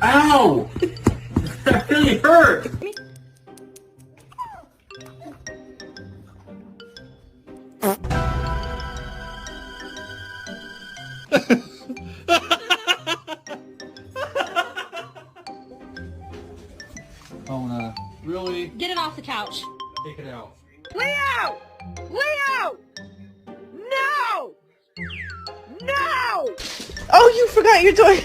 Ow! That really hurt! Oh no. Really? Get it off the couch. Take it out. Leo! Leo! No! No! Oh, you forgot your toy.